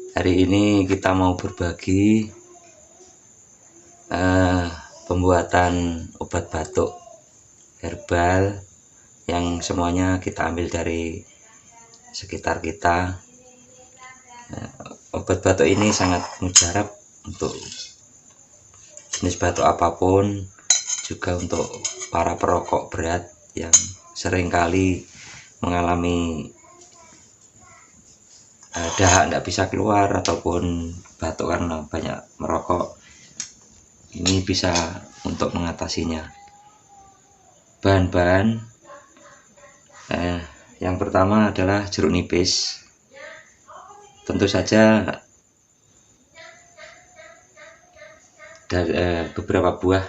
Hari ini kita mau berbagi pembuatan obat batuk herbal yang semuanya kita ambil dari sekitar kita. Obat batuk ini sangat mujarab untuk jenis batuk apapun, juga untuk para perokok berat yang seringkali mengalami dahak tidak bisa keluar ataupun batuk karena banyak merokok. Ini bisa untuk mengatasinya. Bahan-bahan yang pertama adalah jeruk nipis. Tentu saja dari beberapa buah,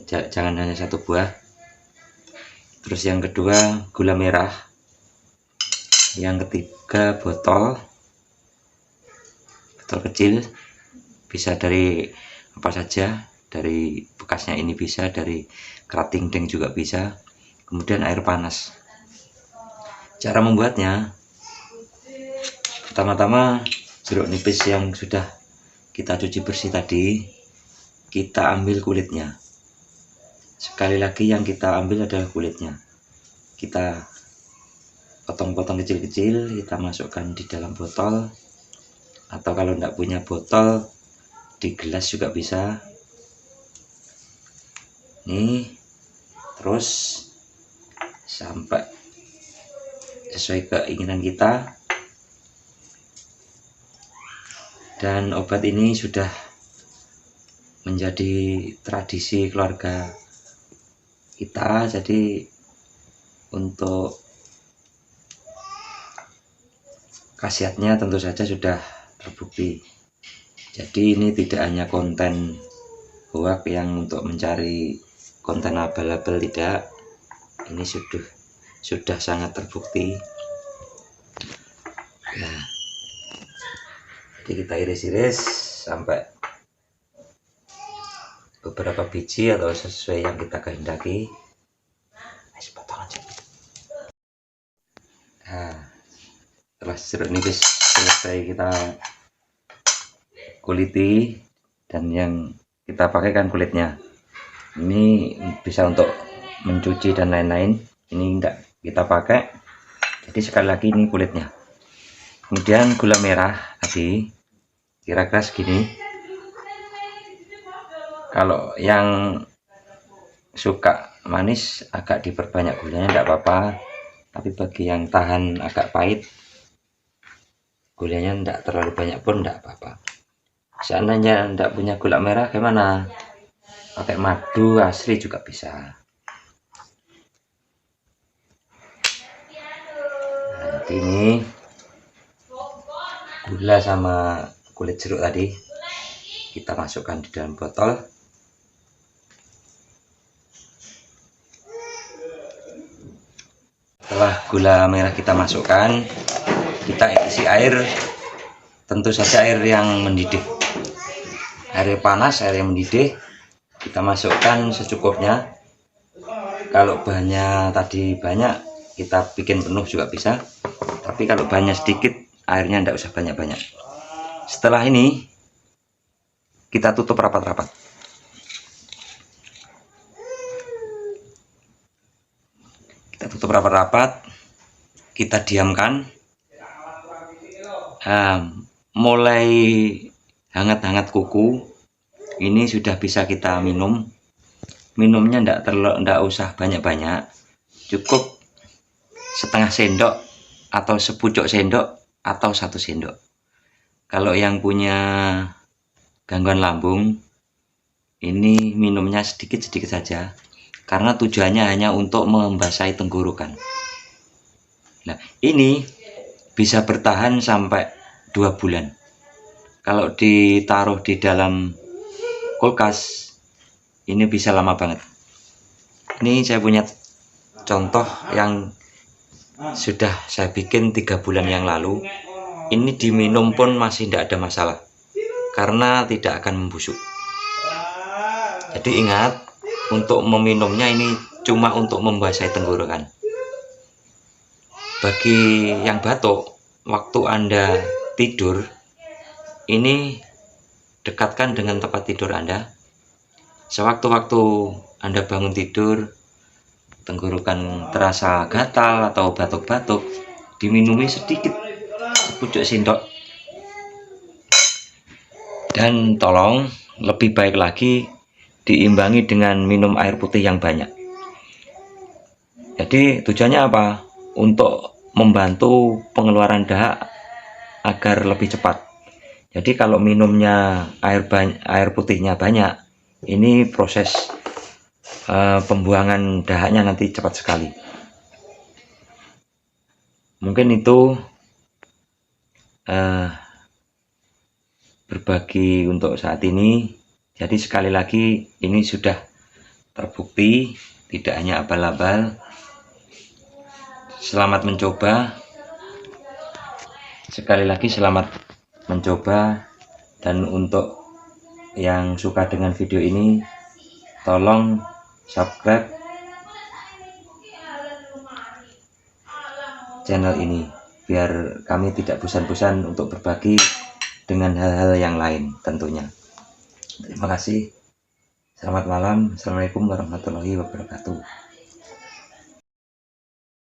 jangan hanya satu buah. Terus yang kedua gula merah. Yang ketiga botol kecil, bisa dari apa saja, dari bekasnya ini bisa, dari kerating deng juga bisa. Kemudian air panas. Cara membuatnya, pertama-tama jeruk nipis yang sudah kita cuci bersih tadi, kita ambil kulitnya. Sekali lagi yang kita ambil adalah kulitnya. Kita potong-potong kecil-kecil, kita masukkan di dalam botol, atau kalau tidak punya botol, di gelas juga bisa. Nih, terus sampai sesuai keinginan kita. Dan obat ini sudah menjadi tradisi keluarga kita, jadi untuk khasiatnya tentu saja sudah terbukti. Jadi ini tidak hanya konten hoax yang untuk mencari konten abal-abal, tidak. Ini sudah sangat terbukti. Nah, jadi kita iris-iris sampai beberapa biji atau sesuai yang kita kehendaki. Nah, setelah jeruk nipis selesai kita kuliti, dan yang kita pakai kan kulitnya. Ini bisa untuk mencuci dan lain-lain. Ini enggak kita pakai. Jadi sekali lagi ini kulitnya. Kemudian gula merah tadi kira-kira segini. Kalau yang suka manis agak diperbanyak gulanya, enggak apa-apa. Tapi bagi yang tahan agak pahit, gulanya enggak terlalu banyak pun enggak apa-apa. Seandainya enggak punya gula merah, gimana? Pakai madu asli juga bisa. Nah, ini gula sama kulit jeruk tadi kita masukkan di dalam botol. Setelah gula merah kita masukkan, kita isi air, tentu saja air yang mendidih, air panas, air yang mendidih. Kita masukkan secukupnya. Kalau bahannya tadi banyak, kita bikin penuh juga bisa. Tapi kalau bahannya sedikit, airnya tidak usah banyak-banyak. Setelah ini kita tutup rapat-rapat. Kita tutup rapat-rapat, kita diamkan. Mulai hangat-hangat kuku, ini sudah bisa kita minum. Minumnya enggak usah banyak-banyak, cukup setengah sendok atau sepucuk sendok atau 1 sendok. Kalau yang punya gangguan lambung, ini minumnya sedikit-sedikit saja, karena tujuannya hanya untuk membasahi tenggorokan. Nah, ini bisa bertahan sampai 2 bulan. Kalau ditaruh di dalam kulkas, ini bisa lama banget. Ini saya punya contoh yang sudah saya bikin 3 bulan yang lalu. Ini diminum pun masih tidak ada masalah, karena tidak akan membusuk. Jadi ingat, untuk meminumnya ini cuma untuk membasahi tenggorokan. Bagi yang batuk, waktu Anda tidur, ini dekatkan dengan tempat tidur Anda. Sewaktu-waktu Anda bangun tidur, tenggorokan terasa gatal atau batuk-batuk, diminumi sedikit sepucuk sendok. Dan tolong lebih baik lagi diimbangi dengan minum air putih yang banyak. Jadi tujuannya apa? Untuk membantu pengeluaran dahak agar lebih cepat. Jadi kalau minumnya air putihnya banyak, ini proses pembuangan dahaknya nanti cepat sekali. Mungkin itu berbagi untuk saat ini. Jadi sekali lagi ini sudah terbukti, tidak hanya abal-abal. Selamat mencoba. Sekali lagi selamat mencoba. Dan untuk yang suka dengan video ini, tolong subscribe channel ini biar kami tidak bosan-bosan untuk berbagi dengan hal-hal yang lain tentunya. Terima kasih. Selamat malam. Assalamualaikum warahmatullahi wabarakatuh.